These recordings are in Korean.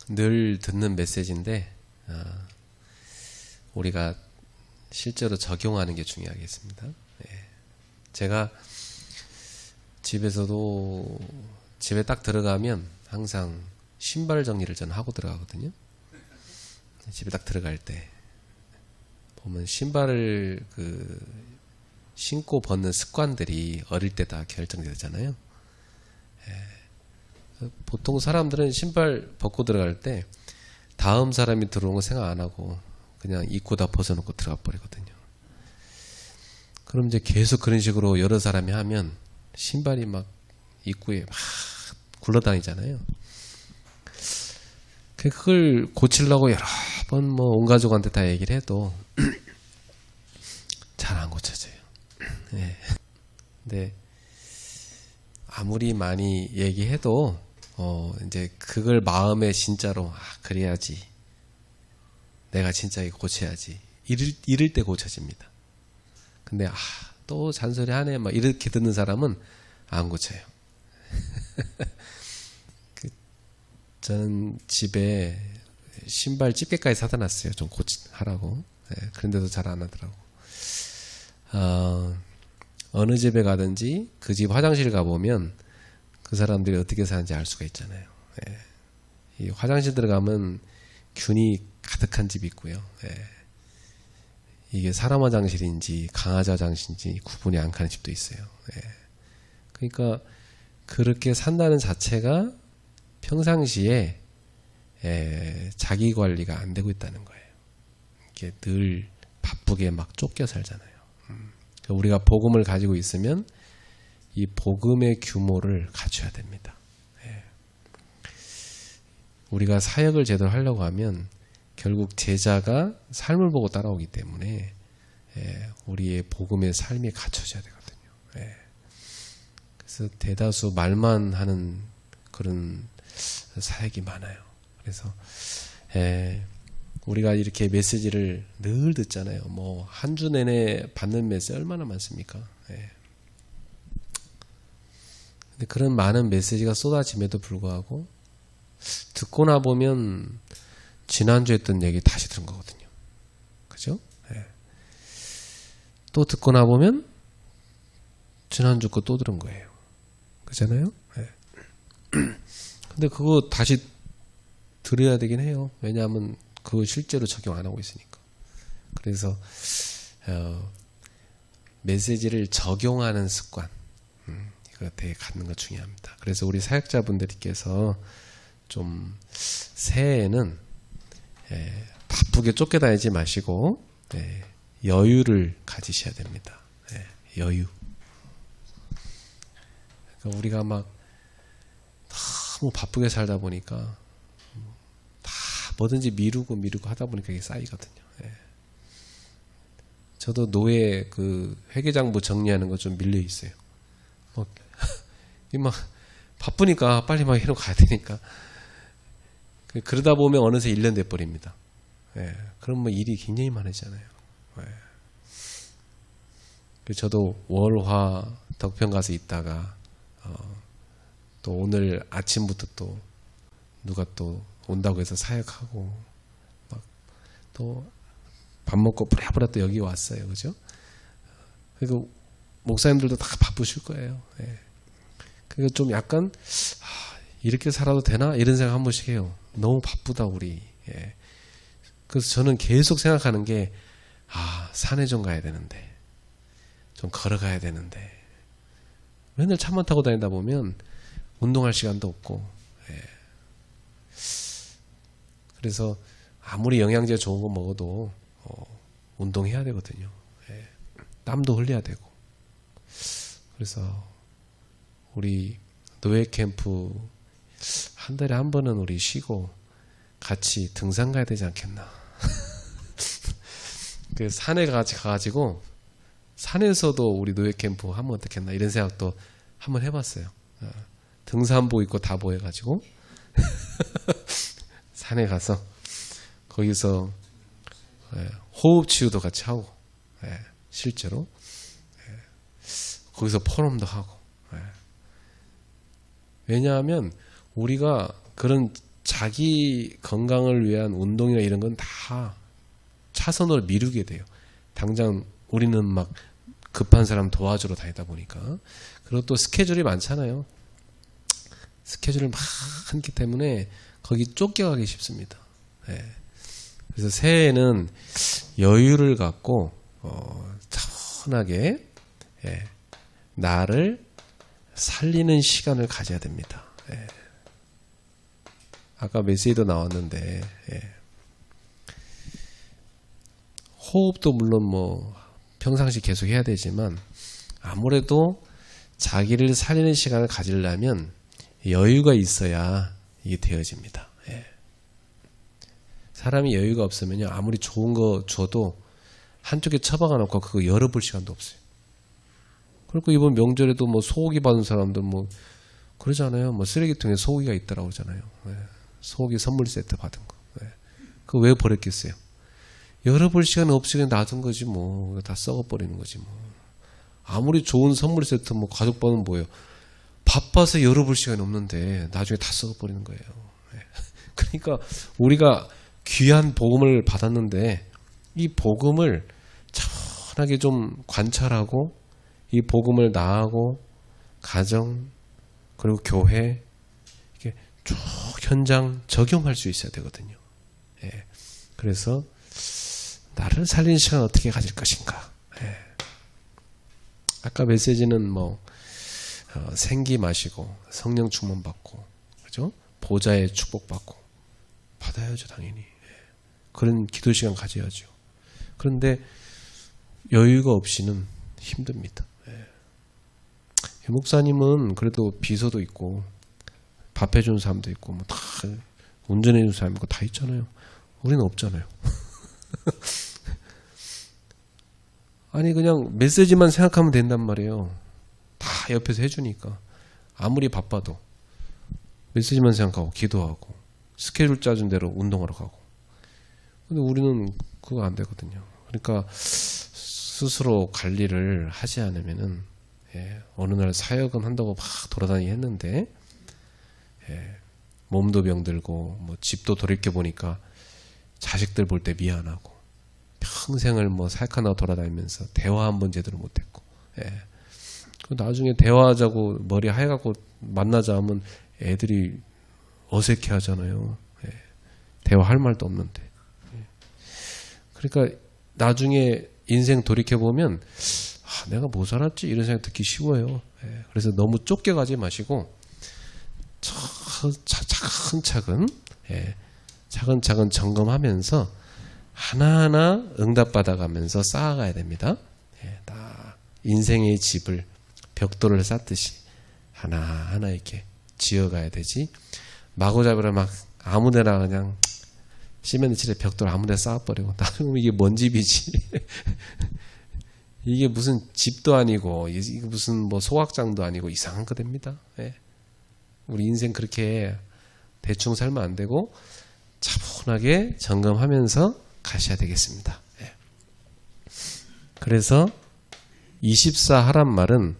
늘 듣는 메시지인데 우리가 실제로 적용하는 게 중요하겠습니다. 제가 집에서도 집에 딱 들어가면 항상 신발 정리를 저는 하고 들어가거든요. 집에 딱 들어갈 때 보면 신발을 신고 벗는 습관들이 어릴 때 다 결정되잖아요. 보통 사람들은 신발 벗고 들어갈 때 다음 사람이 들어오는 거 생각 안 하고 그냥 입고 다 벗어놓고 들어가 버리거든요. 그럼 이제 계속 그런 식으로 여러 사람이 하면 신발이 막 입구에 막 굴러다니잖아요. 그걸 고치려고 여러 번 온 가족한테 다 얘기를 해도 잘 안 고쳐져요. 근데 아무리 많이 얘기해도 이제 그걸 마음에 진짜로 그래야지 내가 진짜 이거 고쳐야지 이럴 때 고쳐집니다. 근데 또 잔소리 하네 막 이렇게 듣는 사람은 안 고쳐요. 저는 집에 신발 집게까지 사다 놨어요. 좀 하라고. 그런데도 잘 안 하더라고. 어느 집에 가든지 그 집 화장실 가보면 그 사람들이 어떻게 사는지 알 수가 있잖아요. 이 화장실 들어가면 균이 가득한 집이 있고요. 이게 사람 화장실인지 강아지 화장실인지 구분이 안 가는 집도 있어요. 그러니까 그렇게 산다는 자체가 평상시에 자기 관리가 안 되고 있다는 거예요. 이게 늘 바쁘게 막 쫓겨 살잖아요. 우리가 복음을 가지고 있으면 이 복음의 규모를 갖춰야 됩니다. 우리가 사역을 제대로 하려고 하면 결국 제자가 삶을 보고 따라오기 때문에 우리의 복음의 삶이 갖춰져야 되거든요. 그래서 대다수 말만 하는 그런 사역이 많아요. 그래서 우리가 이렇게 메시지를 늘 듣잖아요. 뭐 한 주 내내 받는 메시지 얼마나 많습니까? 근데 그런 많은 메시지가 쏟아짐에도 불구하고 듣고 나 보면 지난주에 했던 얘기 다시 들은 거거든요. 그죠? 또 듣고 나 보면 지난주 거 또 들은 거예요. 그잖아요? 근데 그거 다시 들어야 되긴 해요. 왜냐하면 그거 실제로 적용 안 하고 있으니까. 그래서 메시지를 적용하는 습관 이거 되게 갖는 거 중요합니다. 그래서 우리 사역자분들께서 좀 새해에는 바쁘게 쫓겨다니지 마시고 여유를 가지셔야 됩니다. 여유. 그러니까 우리가 막 너무 바쁘게 살다 보니까 다 뭐든지 미루고 하다 보니까 이게 쌓이거든요. 저도 노예 회계장부 정리하는 거 좀 밀려 있어요. 막 바쁘니까 빨리 막 해놓고 가야 되니까. 그러다 보면 어느새 1년 돼버립니다. 그럼 뭐 일이 굉장히 많아지잖아요. 저도 월화 덕평 가서 있다가 또 오늘 아침부터 또 누가 또 온다고 해서 사역하고 막 또 밥 먹고 부랴부랴 또 여기 왔어요. 그죠? 그리고 목사님들도 다 바쁘실 거예요. 그러니까 좀 약간 이렇게 살아도 되나? 이런 생각 한 번씩 해요. 너무 바쁘다 우리. 그래서 저는 계속 생각하는 게 산에 좀 가야 되는데 좀 걸어가야 되는데 맨날 차만 타고 다니다 보면 운동할 시간도 없고 그래서 아무리 영양제 좋은 거 먹어도 운동해야 되거든요. 땀도 흘려야 되고 그래서 우리 노예 캠프 한 달에 한 번은 우리 쉬고 같이 등산 가야 되지 않겠나. 그 산에 가가지고 산에서도 우리 노예 캠프 하면 어떻겠나 이런 생각도 한번 해봤어요. 등산복 입고 다보 해가지고 산에 가서 거기서 호흡 치유도 같이 하고 실제로 거기서 포럼도 하고 왜냐하면 우리가 그런 자기 건강을 위한 운동이나 이런 건 다 차선으로 미루게 돼요. 당장 우리는 막 급한 사람 도와주러 다니다 보니까. 그리고 또 스케줄이 많잖아요. 스케줄을 많기 때문에 거기 쫓겨가기 쉽습니다. 예. 그래서 새해에는 여유를 갖고 차분하게 나를 살리는 시간을 가져야 됩니다. 예. 아까 메시지도 나왔는데 호흡도 물론 뭐 평상시 계속 해야 되지만 아무래도 자기를 살리는 시간을 가지려면 여유가 있어야 이게 되어집니다. 예. 사람이 여유가 없으면요 아무리 좋은 거 줘도 한쪽에 처박아 놓고 그거 열어볼 시간도 없어요. 그리고 이번 명절에도 뭐 소고기 받은 사람들 뭐 그러잖아요. 뭐 쓰레기통에 소고기가 있다라고 하잖아요. 예. 소고기 선물 세트 받은 거. 예. 그거 왜 버렸겠어요? 열어볼 시간 없이 그냥 놔둔 거지 뭐. 다 썩어버리는 거지 뭐. 아무리 좋은 선물 세트 뭐 가족 받으면 뭐예요? 바빠서 열어볼 시간이 없는데 나중에 다 썩어버리는 거예요. 예. 그러니까 우리가 귀한 복음을 받았는데 이 복음을 차분하게 좀 관찰하고 이 복음을 나하고 가정 그리고 교회 이렇게 쭉 현장 적용할 수 있어야 되거든요. 예. 그래서 나를 살리는 시간 어떻게 가질 것인가. 예. 아까 메시지는 뭐 생기 마시고 성령 충만 받고 그죠? 보좌의 축복 받고 받아야죠 당연히. 예. 그런 기도 시간 가져야죠. 그런데 여유가 없이는 힘듭니다. 예. 목사님은 그래도 비서도 있고 밥 해주는 사람도 있고 뭐 다 운전해주는 사람 있고 다 있잖아요. 우리는 없잖아요. 아니 그냥 메시지만 생각하면 된단 말이에요. 다 옆에서 해주니까 아무리 바빠도 메시지만 생각하고 기도하고 스케줄 짜준 대로 운동하러 가고. 근데 우리는 그거 안 되거든요. 그러니까 스스로 관리를 하지 않으면은 어느 날 사역은 한다고 막 돌아다니게 했는데 몸도 병들고 뭐 집도 돌이켜 보니까 자식들 볼 때 미안하고 평생을 뭐 살카나 돌아다니면서 대화 한번 제대로 못했고 나중에 대화하자고 머리 하얘갖고 만나자 하면 애들이 어색해 하잖아요. 대화할 말도 없는데. 그러니까 나중에 인생 돌이켜보면 내가 뭐 살았지? 이런 생각 듣기 쉬워요. 그래서 너무 쫓겨가지 마시고 차근차근 점검하면서 하나하나 응답받아가면서 쌓아가야 됩니다. 딱 인생의 집을 벽돌을 쌓듯이 하나하나 이렇게 지어가야 되지 마구잡이로 막 아무데나 그냥 시멘트 칠에 벽돌 아무데나 쌓아버리고 나중에 이게 뭔 집이지. 이게 무슨 집도 아니고 이게 무슨 뭐 소각장도 아니고 이상한 거 됩니다. 우리 인생 그렇게 대충 살면 안 되고 차분하게 점검하면서 가셔야 되겠습니다. 그래서 24 하란 말은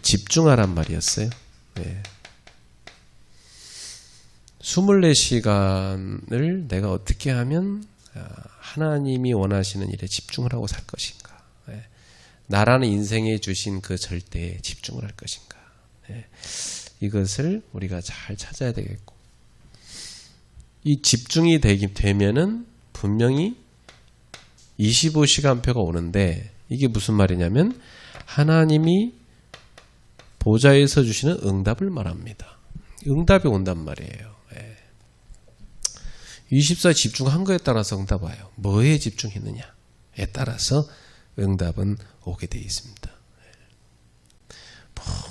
집중하란 말이었어요. 24시간을 내가 어떻게 하면 하나님이 원하시는 일에 집중을 하고 살 것인가. 나라는 인생에 주신 그 절대에 집중을 할 것인가. 이것을 우리가 잘 찾아야 되겠고 이 집중이 되면은 분명히 25시간표가 오는데 이게 무슨 말이냐면 하나님이 보좌에서 주시는 응답을 말합니다. 응답이 온단 말이에요. 24 집중한 거에 따라서 응답 와요. 뭐에 집중했느냐에 따라서 응답은 오게 되어 있습니다.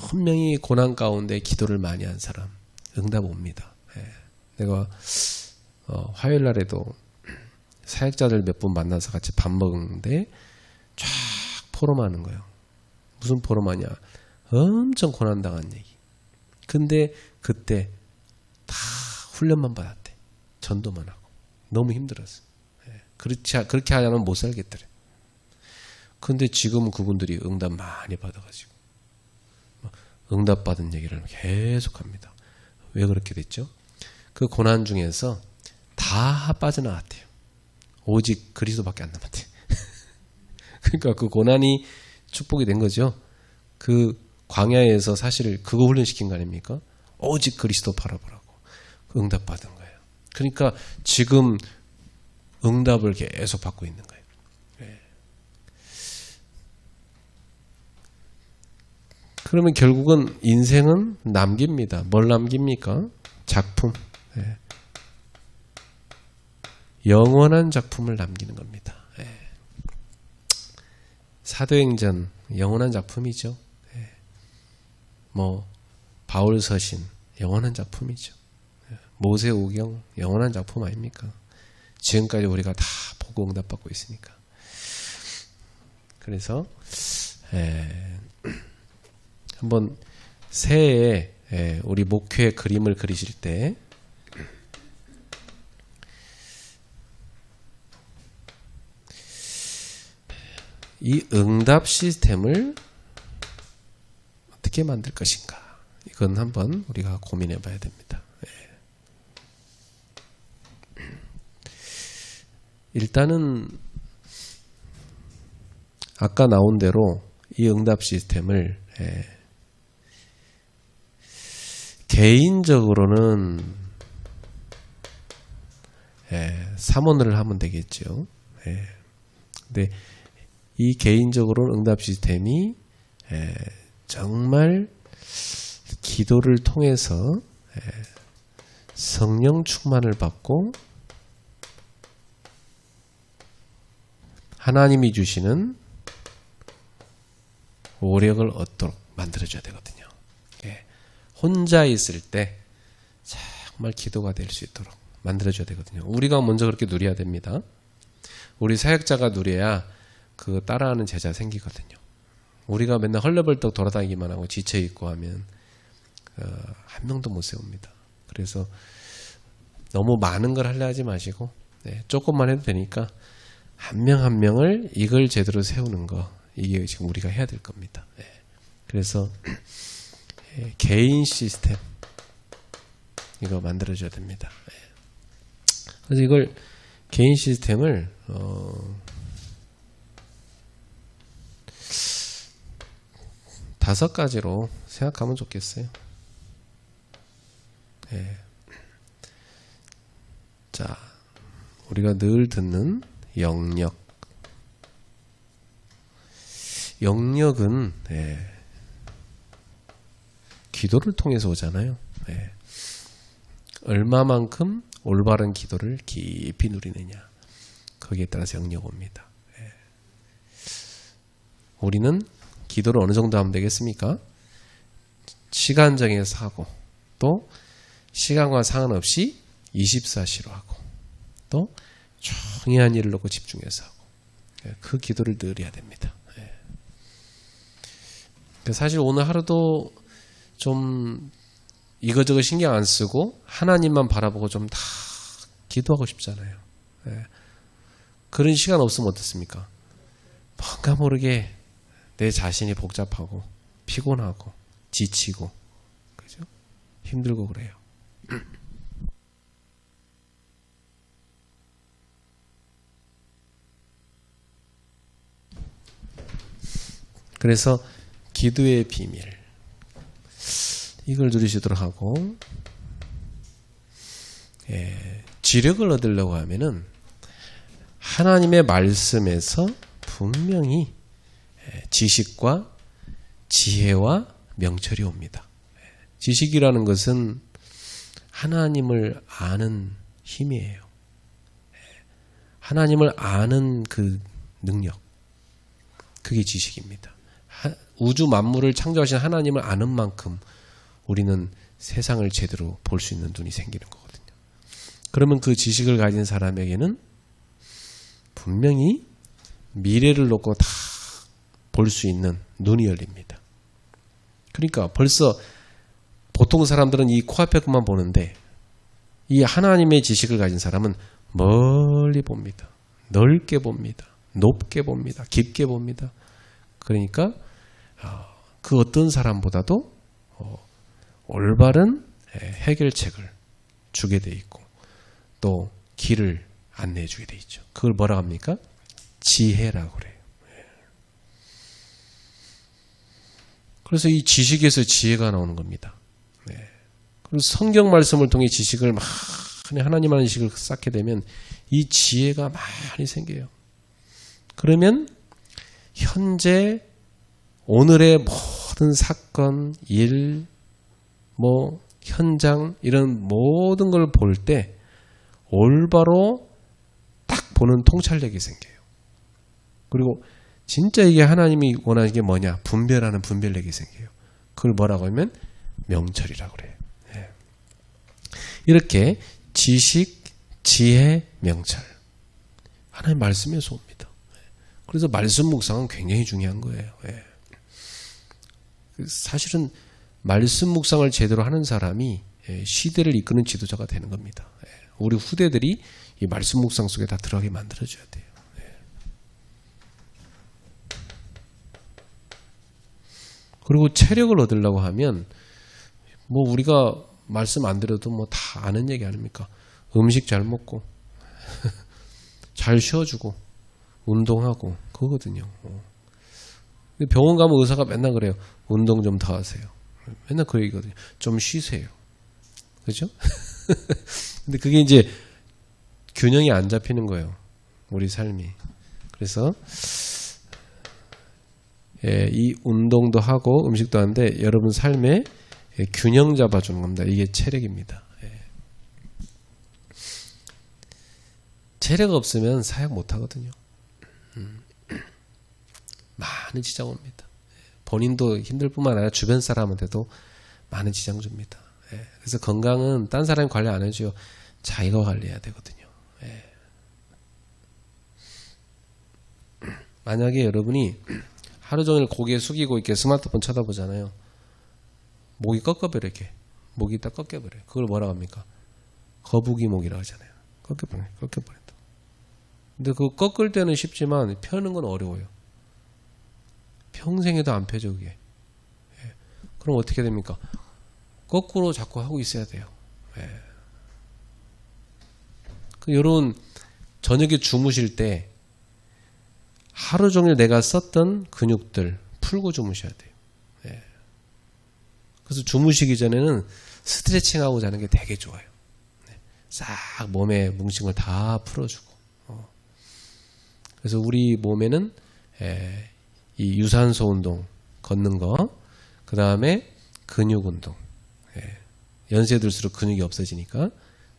분명히 고난 가운데 기도를 많이 한 사람 응답 옵니다. 내가 화요일 날에도 사역자들 몇 분 만나서 같이 밥 먹는데 쫙 포럼하는 거예요. 무슨 포럼하냐? 엄청 고난당한 얘기. 근데 그때 다 훈련만 받았대. 전도만 하고. 너무 힘들었어. 그렇게 하냐면 못 살겠더래. 근데 지금은 그분들이 응답 많이 받아가지고 응답받은 얘기를 계속 합니다. 왜 그렇게 됐죠? 그 고난 중에서 다 빠져나왔대요. 오직 그리스도밖에 안 남았대요. 그러니까 그 고난이 축복이 된 거죠. 그 광야에서 사실 그거 훈련시킨 거 아닙니까? 오직 그리스도 바라보라고. 응답받은 거예요. 그러니까 지금 응답을 계속 받고 있는 거예요. 그러면 결국은 인생은 남깁니다. 뭘 남깁니까? 작품. 영원한 작품을 남기는 겁니다. 사도행전 영원한 작품이죠. 뭐 바울 서신 영원한 작품이죠. 모세오경 영원한 작품 아닙니까? 지금까지 우리가 다 보고 응답받고 있으니까. 그래서 한번 새해에 우리 목회 그림을 그리실 때 이 응답 시스템을 어떻게 만들 것인가, 이건 한번 우리가 고민해 봐야 됩니다. 일단은 아까 나온 대로 이 응답 시스템을 개인적으로는 삼원을 하면 되겠죠. 근데 이 개인적으로는 응답 시스템이 정말 기도를 통해서 성령 충만을 받고 하나님이 주시는 오력을 얻도록 만들어줘야 되거든요. 혼자 있을 때 정말 기도가 될 수 있도록 만들어줘야 되거든요. 우리가 먼저 그렇게 누려야 됩니다. 우리 사역자가 누려야 그 따라하는 제자 생기거든요. 우리가 맨날 헐레벌떡 돌아다니기만 하고 지쳐있고 하면 한 명도 못 세웁니다. 그래서 너무 많은 걸 하려 하지 마시고 조금만 해도 되니까 한 명 한 명을 이걸 제대로 세우는 거, 이게 지금 우리가 해야 될 겁니다. 그래서 개인 시스템 이거 만들어줘야 됩니다. 그래서 이걸 개인 시스템을 5가지로 생각하면 좋겠어요. 자, 우리가 늘 듣는 영역. 영역은 기도를 통해서 오잖아요. 얼마만큼 올바른 기도를 깊이 누리느냐, 거기에 따라서 영역 옵니다. 우리는 기도를 어느 정도 하면 되겠습니까? 시간 정해서 하고, 또 시간과 상관없이 24시로 하고, 또 중요한 일을 놓고 집중해서 하고, 그 기도를 늘 해야 됩니다. 사실 오늘 하루도 좀 이거저거 신경 안 쓰고 하나님만 바라보고 좀 다 기도하고 싶잖아요. 그런 시간 없으면 어떻습니까? 뭔가 모르게 내 자신이 복잡하고 피곤하고 지치고, 그죠? 힘들고 그래요. 그래서 기도의 비밀, 이걸 누리시도록 하고, 지력을 얻으려고 하면은 하나님의 말씀에서 분명히 지식과 지혜와 명철이 옵니다. 지식이라는 것은 하나님을 아는 힘이에요. 하나님을 아는 그 능력, 그게 지식입니다. 우주 만물을 창조하신 하나님을 아는 만큼 우리는 세상을 제대로 볼 수 있는 눈이 생기는 거거든요. 그러면 그 지식을 가진 사람에게는 분명히 미래를 놓고 다 볼 수 있는 눈이 열립니다. 그러니까 벌써 보통 사람들은 이 코앞에 것만 보는데, 이 하나님의 지식을 가진 사람은 멀리 봅니다. 넓게 봅니다. 높게 봅니다. 깊게 봅니다. 그러니까 그 어떤 사람보다도 올바른 해결책을 주게 돼 있고 또 길을 안내해 주게 돼 있죠. 그걸 뭐라고 합니까? 지혜라고 그래요. 그래서 이 지식에서 지혜가 나오는 겁니다. 그래서 성경 말씀을 통해 지식을 많이 하나님 하는 지식을 쌓게 되면 이 지혜가 많이 생겨요. 그러면 현재 오늘의 모든 사건, 일, 현장 이런 모든 걸 볼 때 올바로 딱 보는 통찰력이 생겨요. 그리고 진짜 이게 하나님이 원하는 게 뭐냐? 분별하는 분별력이 생겨요. 그걸 뭐라고 하면 명철이라고 그래요. 이렇게 지식, 지혜, 명철. 하나님 말씀에서 옵니다. 그래서 말씀 묵상은 굉장히 중요한 거예요. 사실은 말씀 묵상을 제대로 하는 사람이 시대를 이끄는 지도자가 되는 겁니다. 우리 후대들이 이 말씀 묵상 속에 다 들어가게 만들어줘야 돼요. 그리고 체력을 얻으려고 하면 우리가 말씀 안 드려도 다 아는 얘기 아닙니까? 음식 잘 먹고 잘 쉬어주고 운동하고 그거거든요. 병원 가면 의사가 맨날 그래요. 운동 좀 더 하세요. 맨날 그 얘기거든요. 좀 쉬세요. 그죠? 근데 그게 이제 균형이 안 잡히는 거예요. 우리 삶이. 그래서 이 운동도 하고 음식도 하는데 여러분 삶에 균형 잡아주는 겁니다. 이게 체력입니다. 체력 없으면 사역 못 하거든요. 많은 지장 옵니다. 본인도 힘들 뿐만 아니라 주변 사람한테도 많은 지장 줍니다. 그래서 건강은 딴 사람이 관리 안 해줘요. 자기가 관리해야 되거든요. 만약에 여러분이 하루 종일 고개 숙이고 이렇게 스마트폰 쳐다보잖아요. 목이 꺾여버려 이렇게. 목이 딱 꺾여버려요. 그걸 뭐라고 합니까? 거북이목이라고 하잖아요. 꺾여버린다. 근데 그거 꺾을 때는 쉽지만 펴는 건 어려워요. 평생에도 안 펴져 그게. 그럼 어떻게 됩니까? 거꾸로 자꾸 하고 있어야 돼요. 여러분 저녁에 주무실 때 하루 종일 내가 썼던 근육들 풀고 주무셔야 돼요. 그래서 주무시기 전에는 스트레칭하고 자는 게 되게 좋아요. 싹 몸에 뭉친 걸 다 풀어주고. 그래서 우리 몸에는 이 유산소 운동, 걷는 거, 그 다음에 근육 운동. 연세 들수록 근육이 없어지니까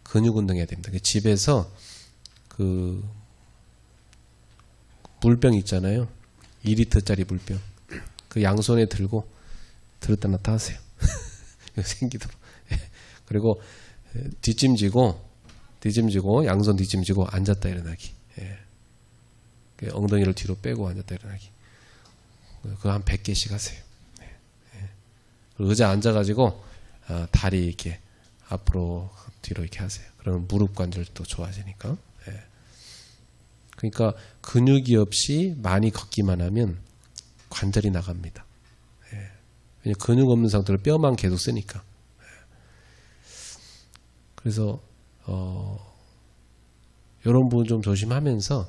근육 운동해야 됩니다. 집에서 그 물병 있잖아요. 2리터짜리 물병. 그 양손에 들고 들었다 놨다 하세요. 생기도록. 그리고 뒷짐지고 양손 뒷짐지고 앉았다 일어나기. 엉덩이를 뒤로 빼고 앉았다 일어나기. 그거 한 100개씩 하세요. 의자 앉아가지고 다리 이렇게 앞으로 뒤로 이렇게 하세요. 그러면 무릎 관절도 좋아지니까. 그러니까 근육이 없이 많이 걷기만 하면 관절이 나갑니다. 왜냐면 근육 없는 상태로 뼈만 계속 쓰니까. 그래서 이런 부분 좀 조심하면서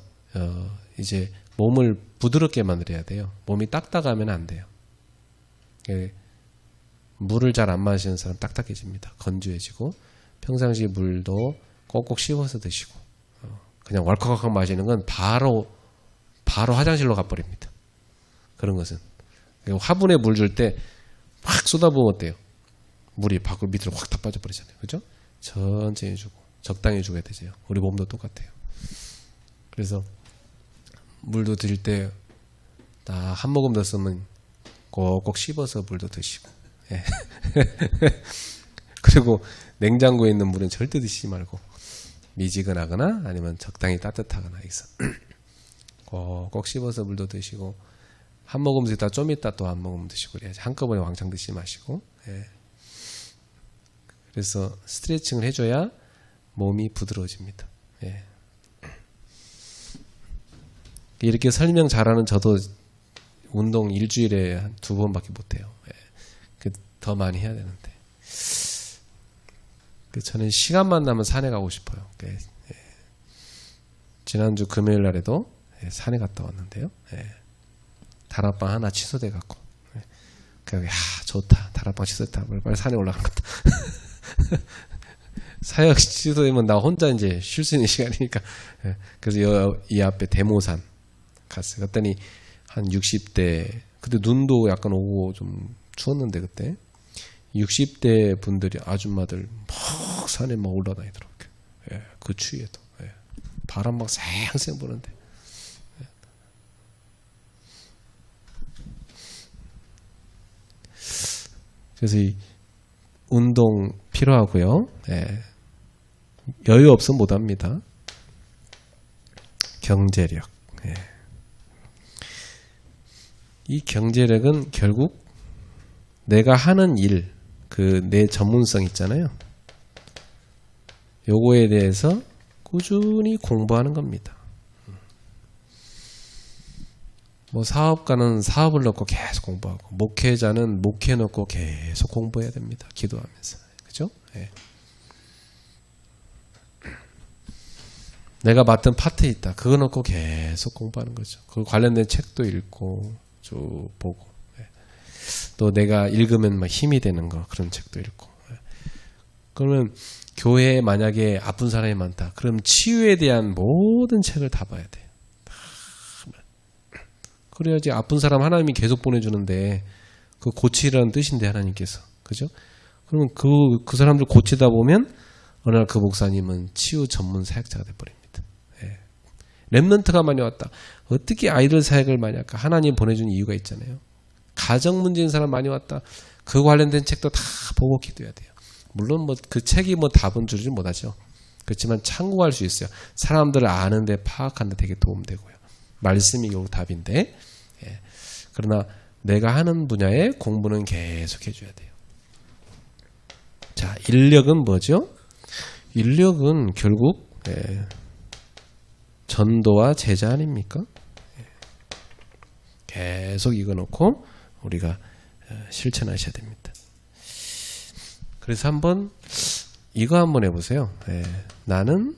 이제 몸을 부드럽게 만들어야 돼요. 몸이 딱딱하면 안 돼요. 물을 잘 안 마시는 사람 딱딱해집니다. 건조해지고 평상시 물도 꼭꼭 씹어서 드시고 그냥 왈칵왈칵 마시는 건 바로 화장실로 가버립니다. 그런 것은 화분에 물 줄 때 확 쏟아부으면 어때요? 물이 밖으로 밑으로 확 다 빠져버리잖아요. 그죠? 천천히 주고 적당히 줘야 되죠. 우리 몸도 똑같아요. 그래서 물도 드실 때 다 한 모금 넣었으면 꼭꼭 씹어서 물도 드시고 그리고 냉장고에 있는 물은 절대 드시지 말고 미지근하거나 아니면 적당히 따뜻하거나 해서 꼭꼭 씹어서 물도 드시고 한 모금 드시다 좀 있다 또 한 모금 드시고 그래야지. 한꺼번에 왕창 드시지 마시고. 그래서 스트레칭을 해줘야 몸이 부드러워집니다. 이렇게 설명 잘하는 저도 운동 일주일에 한 2번밖에 못해요. 더 많이 해야 되는데. 저는 시간만 나면 산에 가고 싶어요. 지난주 금요일 날에도 산에 갔다 왔는데요. 다락방 하나 취소돼 갖고 야 좋다, 다락방 취소했다, 빨리 산에 올라간 것 같다. 사역 취소되면 나 혼자 이제 쉴 수 있는 시간이니까. 그래서 이 앞에 대모산 갔어요. 그랬더니 한 60대, 그때 눈도 약간 오고 좀 추웠는데 그때 60대 분들이, 아줌마들 막 산에 막 올라다니더라고요. 그 추위에도. 바람 막 쌩쌩 부는데. 그래서 이 운동 필요하고요. 여유 없으면 못합니다. 경제력. 이 경제력은 결국 내가 하는 일, 내 전문성 있잖아요. 요거에 대해서 꾸준히 공부하는 겁니다. 뭐 사업가는 사업을 놓고 계속 공부하고, 목회자는 목회 놓고 계속 공부해야 됩니다. 기도하면서. 그죠? 내가 맡은 파트 있다. 그거 놓고 계속 공부하는 거죠. 그 관련된 책도 읽고 쭉 보고. 또 내가 읽으면 막 힘이 되는 거, 그런 책도 읽고. 그러면 교회에 만약에 아픈 사람이 많다. 그럼 치유에 대한 모든 책을 다 봐야 돼요. 그래야지 아픈 사람 하나님이 계속 보내주는데, 그 고치라는 뜻인데 하나님께서. 그죠? 그러면 그 사람들 고치다 보면 어느 날 그 목사님은 치유 전문 사역자가 돼버립니다. 렘넌트가 많이 왔다. 어떻게 아이들 사역을 많이 할까? 하나님 보내준 이유가 있잖아요. 가정 문제인 사람 많이 왔다. 그 관련된 책도 다 보고 기도해야 돼요. 물론 뭐 그 책이 뭐 답은 주지 못하죠. 그렇지만 참고할 수 있어요. 사람들을 아는데, 파악하는데 되게 도움되고요. 말씀이 결국 답인데. 그러나 내가 하는 분야의 공부는 계속 해줘야 돼요. 자, 인력은 뭐죠? 인력은 결국 전도와 제자 아닙니까? 계속 이거 놓고 우리가 실천하셔야 됩니다. 그래서 이거 한번 해보세요. 나는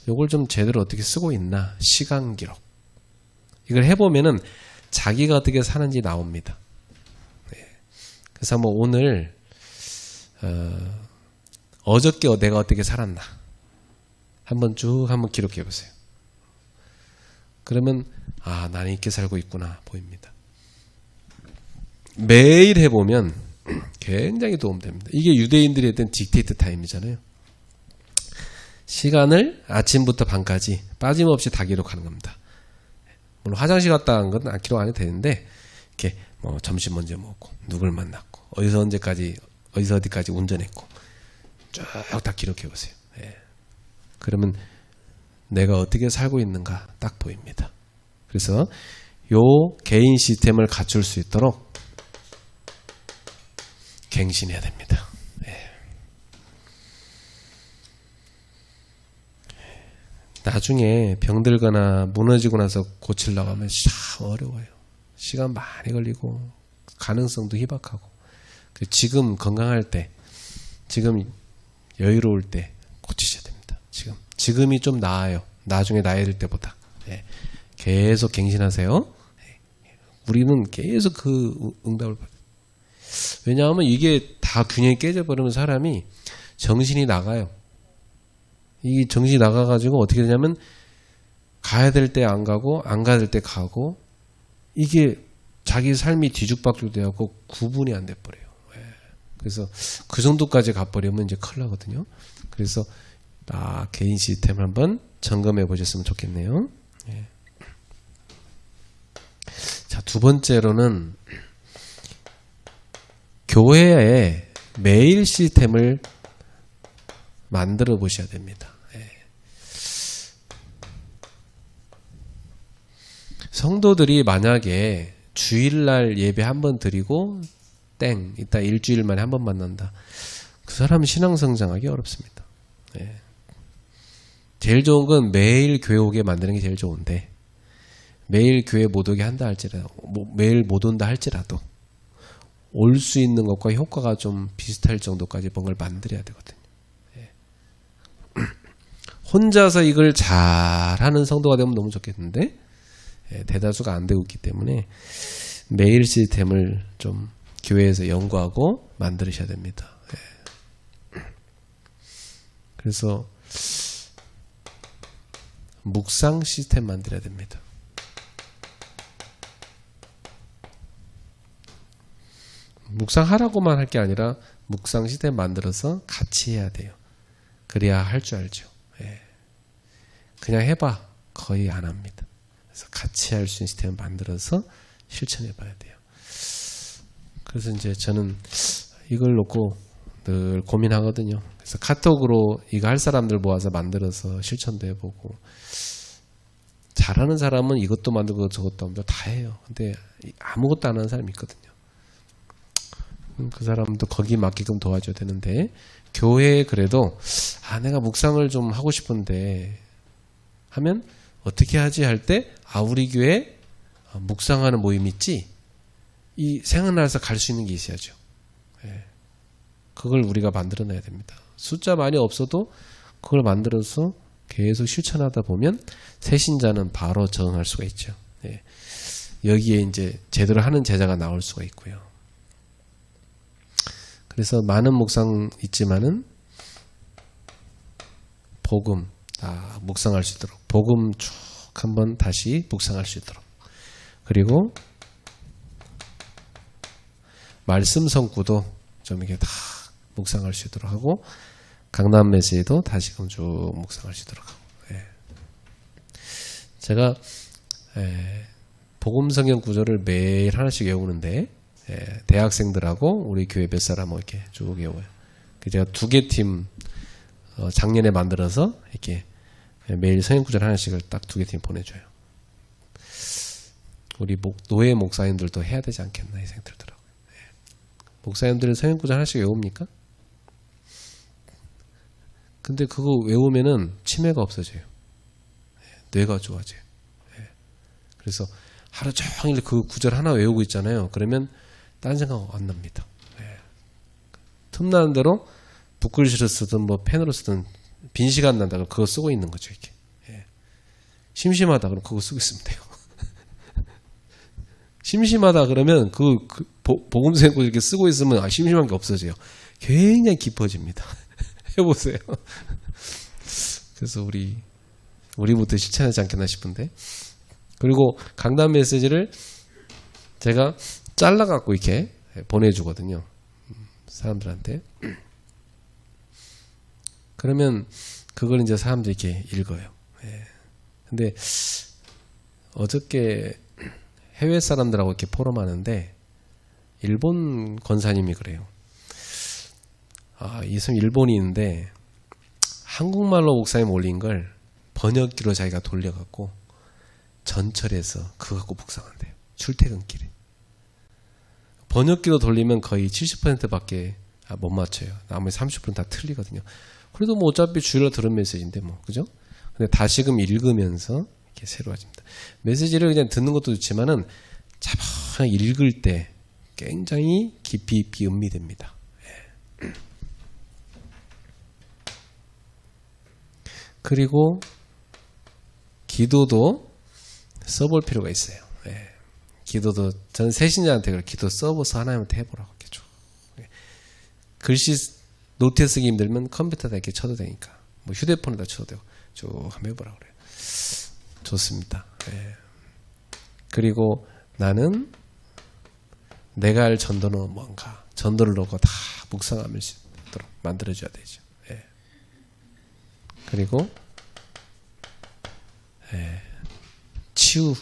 이걸 좀 제대로 어떻게 쓰고 있나? 시간 기록. 이걸 해보면은 자기가 어떻게 사는지 나옵니다. 그래서 한번 오늘 어저께 내가 어떻게 살았나? 한번 기록해 보세요. 그러면 나는 이렇게 살고 있구나 보입니다. 매일 해보면 굉장히 도움됩니다. 이게 유대인들이 했던 딕테이트 타임이잖아요. 시간을 아침부터 밤까지 빠짐없이 다 기록하는 겁니다. 물론 화장실 갔다 간 건 기록 안 해도 되는데, 이렇게 뭐 점심 언제 먹고, 누굴 만났고, 어디서 어디까지 운전했고, 쭉 다 기록해 보세요. 그러면 내가 어떻게 살고 있는가 딱 보입니다. 그래서 요 개인 시스템을 갖출 수 있도록 갱신해야 됩니다. 나중에 병들거나 무너지고 나서 고치려고 하면 참 어려워요. 시간 많이 걸리고 가능성도 희박하고. 지금 건강할 때, 지금 여유로울 때 고치셔야 됩니다. 지금이 좀 나아요. 나중에 나야 될 때보다. 계속 갱신하세요. 우리는 계속 그 응답을 받아요. 왜냐하면 이게 다 균형이 깨져버리면 사람이 정신이 나가요. 이 정신이 나가가지고 어떻게 되냐면 가야 될 때 안 가고 안 가야 될 때 가고, 이게 자기 삶이 뒤죽박죽 되고 구분이 안 돼버려요. 그래서 그 정도까지 가버리면 이제 큰일 나거든요. 그래서 개인 시스템을 한번 점검해 보셨으면 좋겠네요. 자, 두 번째로는 교회에 메일 시스템을 만들어 보셔야 됩니다. 성도들이 만약에 주일날 예배 한번 드리고 이따 일주일 만에 한번 만난다. 그 사람은 신앙 성장하기 어렵습니다. 제일 좋은 건 매일 교회 오게 만드는 게 제일 좋은데, 매일 교회 못 오게 한다 할지라도, 매일 못 온다 할지라도 올 수 있는 것과 효과가 좀 비슷할 정도까지 뭔가를 만들어야 되거든요. 예. 혼자서 이걸 잘하는 성도가 되면 너무 좋겠는데 예, 대다수가 안 되고 있기 때문에 메일 시스템을 좀 교회에서 연구하고 만들으셔야 됩니다. 예. 그래서 묵상 시스템 만들어야 됩니다. 묵상하라고만 할 게 아니라 묵상 시스템 만들어서 같이 해야 돼요. 그래야 할 줄 알죠. 예. 그냥 해봐 거의 안 합니다. 그래서 같이 할 수 있는 시스템을 만들어서 실천해 봐야 돼요. 그래서 이제 저는 이걸 놓고 늘 고민하거든요. 그래서 카톡으로 이거 할 사람들 모아서 만들어서 실천도 해보고, 잘하는 사람은 이것도 만들고 저것도 만들고 다 해요. 근데 아무것도 안 하는 사람이 있거든요. 그 사람도 거기 맞게끔 도와줘야 되는데, 교회에 그래도 내가 묵상을 좀 하고 싶은데 하면 어떻게 하지 할 때 우리 교회 묵상하는 모임 있지? 이 생각나서 갈 수 있는 게 있어야죠. 예. 그걸 우리가 만들어내야 됩니다. 숫자 많이 없어도 그걸 만들어서 계속 실천하다 보면 새신자는 바로 적응할 수가 있죠. 예. 여기에 이제 제대로 하는 제자가 나올 수가 있고요. 그래서 많은 묵상 있지만은 복음 묵상할 수 있도록, 복음 쭉 한번 다시 묵상할 수 있도록, 그리고 말씀 성구도 좀 이게 다 묵상할 수 있도록 하고, 강남 메시지도 다시금 쭉 묵상할 수 있도록 하고. 예. 제가 복음 성경 구절을 매일 하나씩 외우는데, 대학생들하고 우리 교회 몇 사람하고 이렇게 쭉 외워요. 제가 2개 팀 작년에 만들어서 이렇게 매일 성경 구절 하나씩을 딱 2개 팀 보내줘요. 우리 노예 목사님들도 해야 되지 않겠나 이 생각 들더라고요. 목사님들은 성경 구절 하나씩 외웁니까? 근데 그거 외우면은 치매가 없어져요. 뇌가 좋아져요. 그래서 하루 종일 그 구절 하나 외우고 있잖아요. 그러면 딴 생각 안 납니다. 틈나는 대로 붓글씨로 쓰든 뭐 펜으로 쓰든 빈 시간 난다고 그거 쓰고 있는 거죠. 이렇게. 심심하다 그러면 그거 쓰고 있으면 돼요. 심심하다 그러면 복음생고 이렇게 쓰고 있으면 심심한 게 없어져요. 굉장히 깊어집니다. 해보세요. 그래서 우리부터 실천하지 않겠나 싶은데. 그리고 강단 메시지를 제가 잘라갖고 이렇게 보내주거든요. 사람들한테. 그러면 그걸 이제 사람들이 이렇게 읽어요. 근데 어저께 해외 사람들하고 이렇게 포럼하는데 일본 권사님이 그래요. 이 사람 일본인인데 한국말로 목사님 올린 걸 번역기로 자기가 돌려갖고 전철에서 그거 갖고 묵상한대요. 출퇴근길에. 번역기로 돌리면 거의 70%밖에 못 맞춰요. 나머지 30%는 다 틀리거든요. 그래도 뭐 어차피 주일로 들은 메시지인데 뭐, 그죠? 근데 다시금 읽으면서 이렇게 새로워집니다. 메시지를 그냥 듣는 것도 좋지만은 차분하게 읽을 때 굉장히 깊이 있게 음미됩니다. 그리고 기도도 써볼 필요가 있어요. 기도도 저는 새신자한테 기도 써봐서 하나님한테 해보라고 했죠. 글씨 노트 쓰기 힘들면 컴퓨터에다 이렇게 쳐도 되니까, 뭐 휴대폰에다 쳐도 되고 쭉 한번 해보라고 그래요. 좋습니다. 그리고 나는 내가 할 전도는 뭔가, 전도를 놓고 다 묵상하면 수 있도록 만들어줘야 되죠. 그리고 치유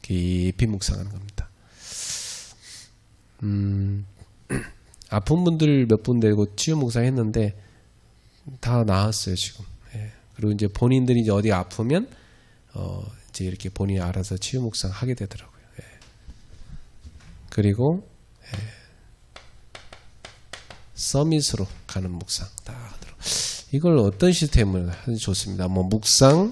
깊이 묵상하는 겁니다. 아픈 분들 몇 분 되고 치유 묵상했는데 다 나았어요 지금. 그리고 이제 본인들이 이제 어디 아프면 이제 이렇게 본인이 알아서 치유 묵상 하게 되더라고요. 그리고 서밋으로 가는 묵상 다 하도록. 이걸 어떤 시스템을 하는지 좋습니다. 뭐 묵상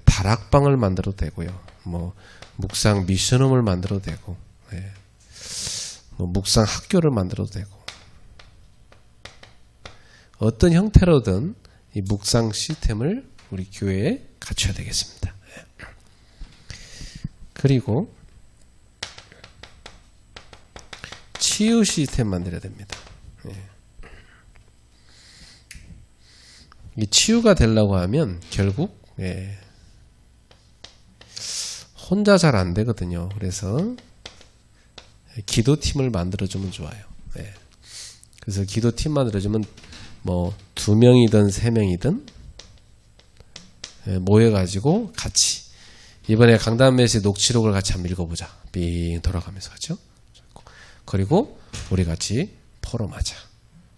다락방을 만들어도 되고요. 뭐 묵상 미션홈을 만들어도 되고, 뭐 묵상 학교를 만들어도 되고 어떤 형태로든 이 묵상 시스템을 우리 교회에 갖춰야 되겠습니다. 그리고 치유 시스템 만들어야 됩니다. 이 치유가 되려고 하면 결국 혼자 잘 안 되거든요. 그래서 기도팀을 만들어주면 좋아요. 그래서 기도팀 만들어주면 뭐 2명이든 3명이든 모여가지고 같이 이번에 강단메시 녹취록을 같이 한번 읽어보자. 빙 돌아가면서 하죠. 그리고 우리 같이 포럼하자.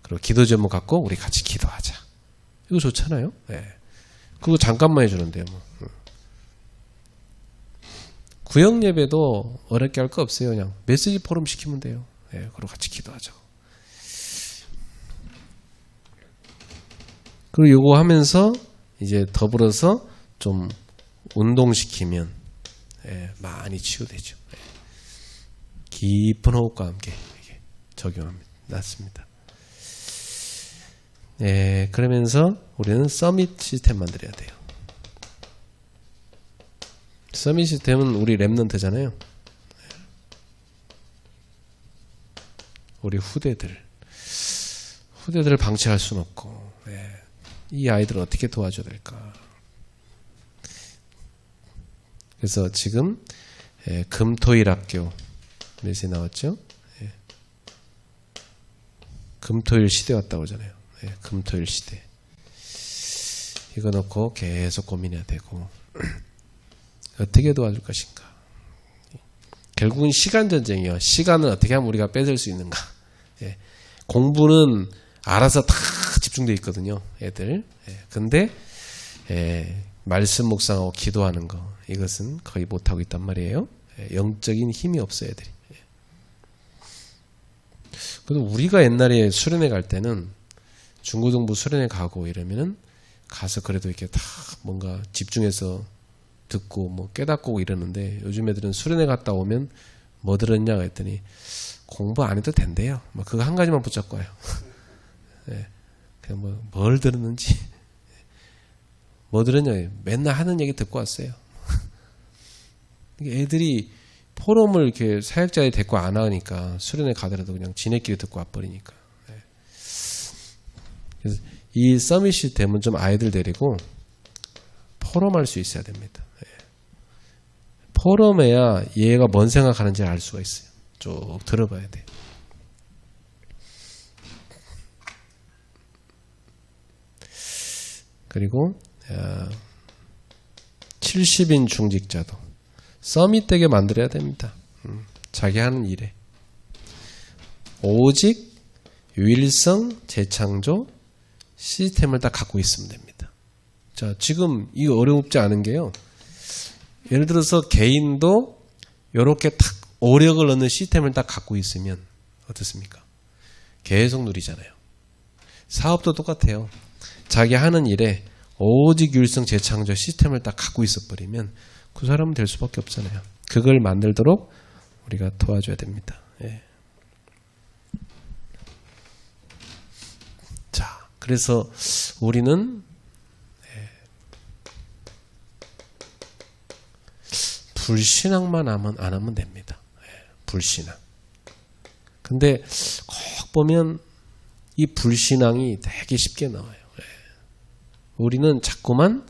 그리고 기도 제목 갖고 우리 같이 기도하자. 이거 좋잖아요. 그거 잠깐만 해주는데요. 뭐. 구역 예배도 어렵게 할 거 없어요. 그냥 메시지 포럼 시키면 돼요. 그리고 같이 기도하죠. 그리고 요거 하면서 이제 더불어서 좀 운동시키면 많이 치유되죠. 깊은 호흡과 함께 적용합니다. 낫습니다. 그러면서 우리는 서밋 시스템 만들어야 돼요. 서밋 시스템은 우리 랩넌트잖아요. 우리 후대들을 방치할 수는 없고 이 아이들을 어떻게 도와줘야 될까. 그래서 지금 금토일 학교 메시지 나왔죠. 금토일 시대 왔다고 하잖아요. 금토일 시대. 이거 놓고 계속 고민해야 되고 어떻게 도와줄 것인가. 결국은 시간 전쟁이요. 시간을 어떻게 하면 우리가 뺏을 수 있는가. 공부는 알아서 다 집중되어 있거든요. 애들. 근데 말씀 묵상하고 기도하는 거 이것은 거의 못하고 있단 말이에요. 영적인 힘이 없어요. 애들이. 그래도 우리가 옛날에 수련회 갈 때는 중고등부 수련회 가고 이러면은 가서 그래도 이렇게 다 뭔가 집중해서 듣고 뭐 깨닫고 이러는데 요즘 애들은 수련회 갔다 오면 뭐 들었냐 했더니 공부 안 해도 된대요. 뭐 그거 한 가지만 붙잡고 와요. 그냥 뭘 들었는지 뭐 들었냐 맨날 하는 얘기 듣고 왔어요. 애들이 포럼을 이렇게 사역자에 데리고 안 하니까 수련회 가더라도 그냥 지네끼리 듣고 와버리니까. 그래서 이 서밋 시스템은 좀 아이들 데리고 포럼할 수 있어야 됩니다. 포럼해야 얘가 뭔 생각하는지 알 수가 있어요. 쭉 들어봐야 돼. 그리고 70인 중직자도 서밋되게 만들어야 됩니다. 자기 하는 일에 오직 유일성 재창조 시스템을 다 갖고 있으면 됩니다. 자, 지금 이거 어렵지 않은 게요. 예를 들어서 개인도 이렇게 탁 오력을 얻는 시스템을 딱 갖고 있으면 어떻습니까? 계속 누리잖아요. 사업도 똑같아요. 자기 하는 일에 오직 유일성 재창조 시스템을 딱 갖고 있어버리면 그 사람은 될 수밖에 없잖아요. 그걸 만들도록 우리가 도와줘야 됩니다. 자, 그래서 우리는 불신앙만 안 하면 됩니다. 불신앙. 근데 꼭 보면 이 불신앙이 되게 쉽게 나와요. 우리는 자꾸만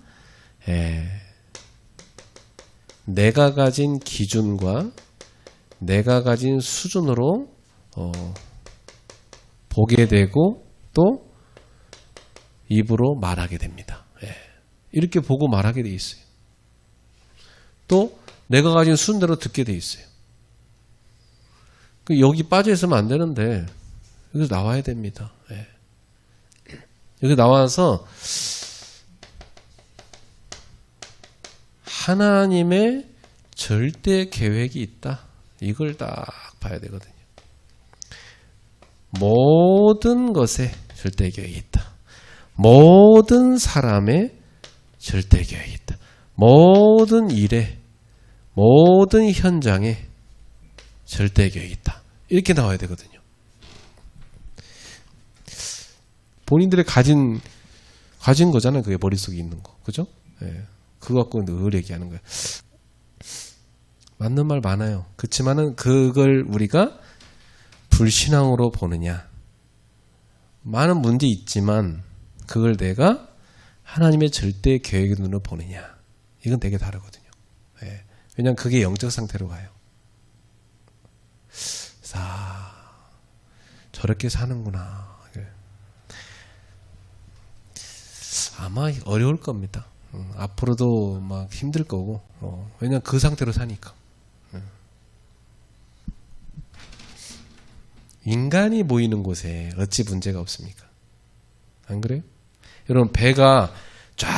내가 가진 기준과 내가 가진 수준으로 보게 되고 또 입으로 말하게 됩니다. 이렇게 보고 말하게 돼 있어요. 또 내가 가진 수준대로 듣게 돼 있어요. 여기 빠져 있으면 안 되는데 여기서 나와야 됩니다. 여기 나와서 하나님의 절대 계획이 있다. 이걸 딱 봐야 되거든요. 모든 것에 절대 계획이 있다. 모든 사람의 절대 계획이 있다. 모든 일에 모든 현장에 절대 계획이 있다. 이렇게 나와야 되거든요. 본인들의 가진 거잖아요. 그게 머릿속에 있는 거. 그죠? 예. 그거 갖고 늘 얘기하는 거예요. 맞는 말 많아요. 그렇지만은 그걸 우리가 불신앙으로 보느냐. 많은 문제 있지만 그걸 내가 하나님의 절대 계획의 눈으로 보느냐. 이건 되게 다르거든요. 예. 왜냐하면 그게 영적 상태로 가요. 저렇게 사는구나. 아마 어려울 겁니다. 앞으로도 막 힘들 거고, 왜냐면 그 상태로 사니까. 인간이 모이는 곳에 어찌 문제가 없습니까? 안 그래요? 여러분, 배가 쫙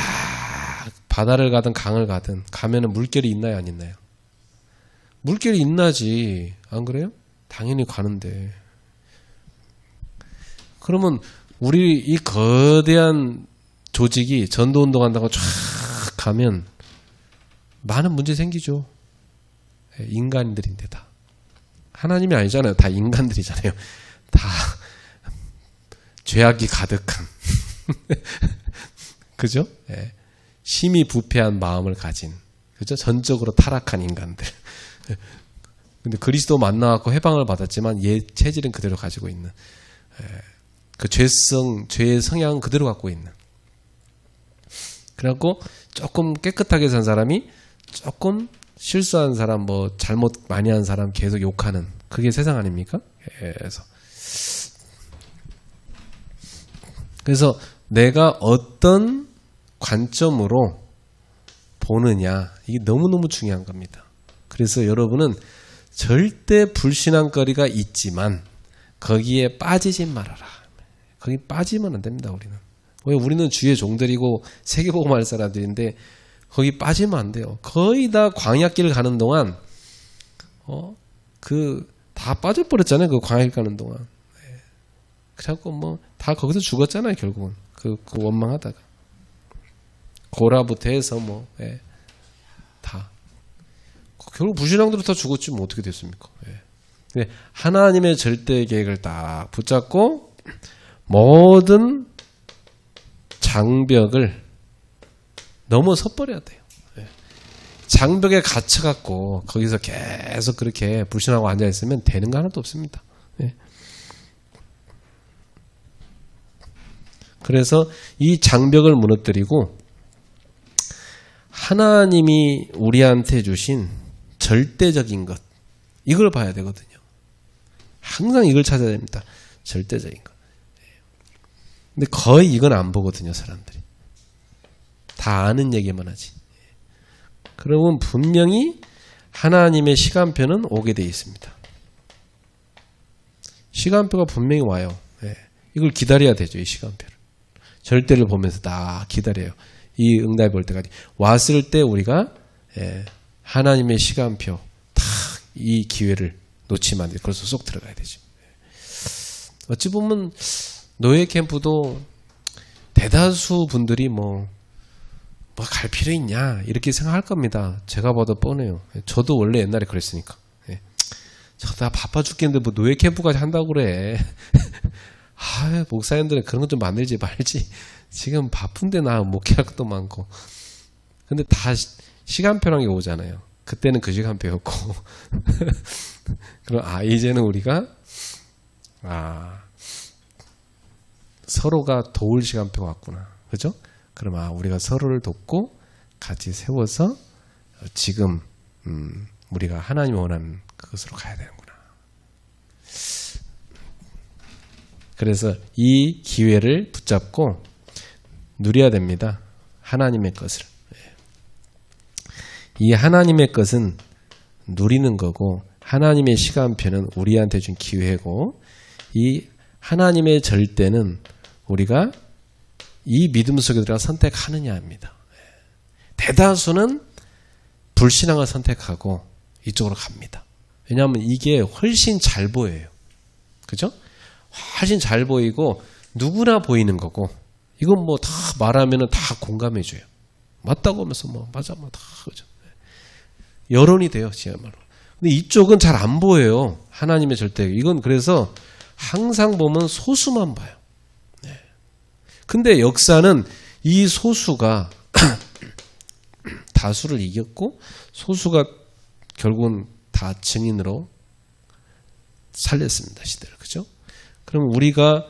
바다를 가든 강을 가든 가면은 물결이 있나요, 안 있나요? 물결이 있나지. 안 그래요? 당연히 가는데. 그러면 우리 이 거대한 조직이 전도운동 한다고 쫙 가면 많은 문제 생기죠. 인간들인데 다. 하나님이 아니잖아요. 다 인간들이잖아요. 다 죄악이 가득한 그죠? 예. 심히 부패한 마음을 가진 그죠? 전적으로 타락한 인간들. 근데 그리스도 만나갖고 해방을 받았지만 얘 체질은 그대로 가지고 있는 그 죄의 성향은 그대로 갖고 있는. 그래갖고 조금 깨끗하게 산 사람이 조금 실수한 사람, 뭐 잘못 많이 한 사람 계속 욕하는 그게 세상 아닙니까? 그래서 내가 어떤 관점으로 보느냐 이게 너무너무 중요한 겁니다. 그래서 여러분은 절대 불신앙거리가 있지만 거기에 빠지지 말아라. 거기 빠지면 안 됩니다. 우리는 주의 종들이고 세계복음 할 사람들인데 거기 빠지면 안 돼요. 거의 다 광야길 가는 동안 다 빠져버렸잖아요. 그 광야길 가는 동안. 그래갖고 뭐 다 거기서 죽었잖아요. 결국은 그 원망하다가 고라부터 해서 다 결국 불신앙들은 다 죽었지 뭐 어떻게 됐습니까? 하나님의 절대 계획을 딱 붙잡고 모든 장벽을 넘어서 버려야 돼요. 장벽에 갇혀갖고 거기서 계속 그렇게 불신하고 앉아있으면 되는 거 하나도 없습니다. 그래서 이 장벽을 무너뜨리고 하나님이 우리한테 주신 절대적인 것 이걸 봐야 되거든요. 항상 이걸 찾아야 됩니다. 절대적인 것. 근데 거의 이건 안 보거든요. 사람들이. 다 아는 얘기만 하지. 그러면 분명히 하나님의 시간표는 오게 되어 있습니다. 시간표가 분명히 와요. 이걸 기다려야 되죠. 이 시간표를. 절대를 보면서 다 기다려요. 이 응답이 올 때까지. 왔을 때 우리가 하나님의 시간표 딱 이 기회를 놓치면 안 돼요. 그래서 쏙 들어가야 되죠. 어찌 보면 노예 캠프도 대다수 분들이 뭐 갈 필요 있냐 이렇게 생각할 겁니다. 제가 봐도 뻔해요. 저도 원래 옛날에 그랬으니까. 저 다 바빠 죽겠는데 뭐 노예 캠프까지 한다고 그래. 목사님들은 그런 거 좀 만들지 말지. 지금 바쁜데 나 목회할 것도 많고. 근데 다 시간표란 게 오잖아요. 그때는 그 시간표였고. 그럼 이제는 우리가 서로가 도울 시간표가 왔구나. 그죠? 그럼 우리가 서로를 돕고 같이 세워서 지금 우리가 하나님이 원하는 그것으로 가야 되는구나. 그래서 이 기회를 붙잡고 누려야 됩니다. 하나님의 것을. 이 하나님의 것은 누리는 거고 하나님의 시간표는 우리한테 준 기회고 이 하나님의 절대는 우리가 이 믿음 속에 들어가 선택하느냐입니다. 대다수는 불신앙을 선택하고 이쪽으로 갑니다. 왜냐하면 이게 훨씬 잘 보여요. 그죠? 훨씬 잘 보이고 누구나 보이는 거고 이건 뭐 다 말하면 다 공감해 줘요. 맞다고 하면서 맞아 다 그죠. 여론이 돼요. 지야말로. 근데 이쪽은 잘 안 보여요. 하나님의 절대. 이건 그래서 항상 보면 소수만 봐요. 네. 근데 역사는 이 소수가 다수를 이겼고 소수가 결국은 다 증인으로 살렸습니다. 시대를. 그죠? 그럼 우리가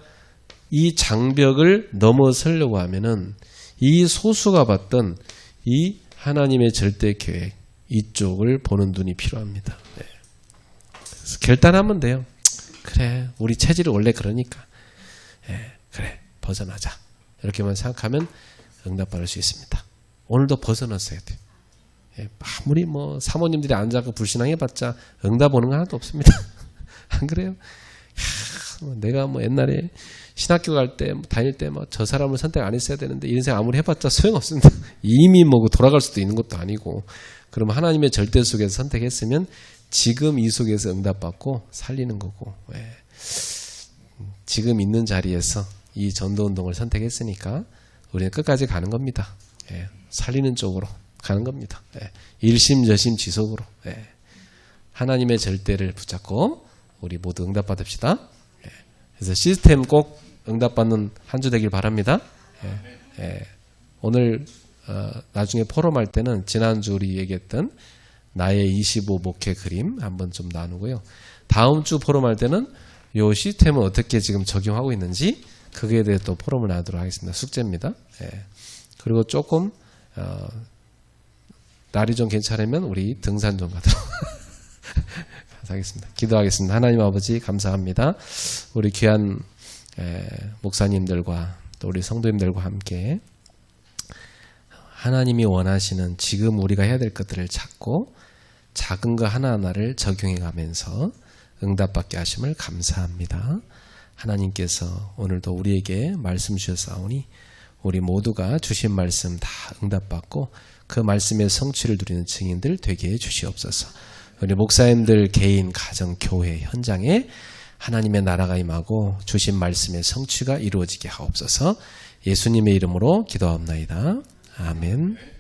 이 장벽을 넘어서려고 하면은 이 소수가 봤던 이 하나님의 절대 계획 이쪽을 보는 눈이 필요합니다. 네. 그래서 결단하면 돼요. 그래, 우리 체질이 원래 그러니까. 네, 그래, 벗어나자. 이렇게만 생각하면 응답받을 수 있습니다. 오늘도 벗어났어야 돼요. 예, 아무리 뭐 사모님들이 앉아서 불신앙해봤자 응답 오는 거 하나도 없습니다. 안 그래요? 내가 뭐 옛날에 신학교 갈 때 다닐 때 뭐 저 사람을 선택 안 했어야 되는데 이런 생각 아무리 해봤자 소용없습니다. 이미 뭐 돌아갈 수도 있는 것도 아니고. 그럼 하나님의 절대 속에서 선택했으면 지금 이 속에서 응답받고 살리는 거고. 예. 지금 있는 자리에서 이 전도운동을 선택했으니까 우리는 끝까지 가는 겁니다. 예. 살리는 쪽으로 가는 겁니다. 예. 일심저심 지속으로. 예. 하나님의 절대를 붙잡고 우리 모두 응답받읍시다. 예. 그래서 시스템 꼭 응답받는 한 주 되길 바랍니다. 예. 예. 오늘 나중에 포럼할 때는 지난주 우리 얘기했던 나의 25 목회 그림 한번 좀 나누고요. 다음 주 포럼할 때는 이 시스템을 어떻게 지금 적용하고 있는지 그거에 대해 또 포럼을 나누도록 하겠습니다. 숙제입니다. 예. 그리고 조금 날이 좀 괜찮으면 우리 등산 좀 가도록 하겠습니다. 기도하겠습니다. 하나님 아버지 감사합니다. 우리 귀한 목사님들과 또 우리 성도님들과 함께 하나님이 원하시는 지금 우리가 해야 될 것들을 찾고 작은 거 하나하나를 적용해 가면서 응답받게 하심을 감사합니다. 하나님께서 오늘도 우리에게 말씀 주셨사오니 우리 모두가 주신 말씀 다 응답받고 그 말씀의 성취를 누리는 증인들 되게 해 주시옵소서. 우리 목사님들 개인, 가정, 교회, 현장에 하나님의 나라가 임하고 주신 말씀의 성취가 이루어지게 하옵소서. 예수님의 이름으로 기도하옵나이다. 아멘.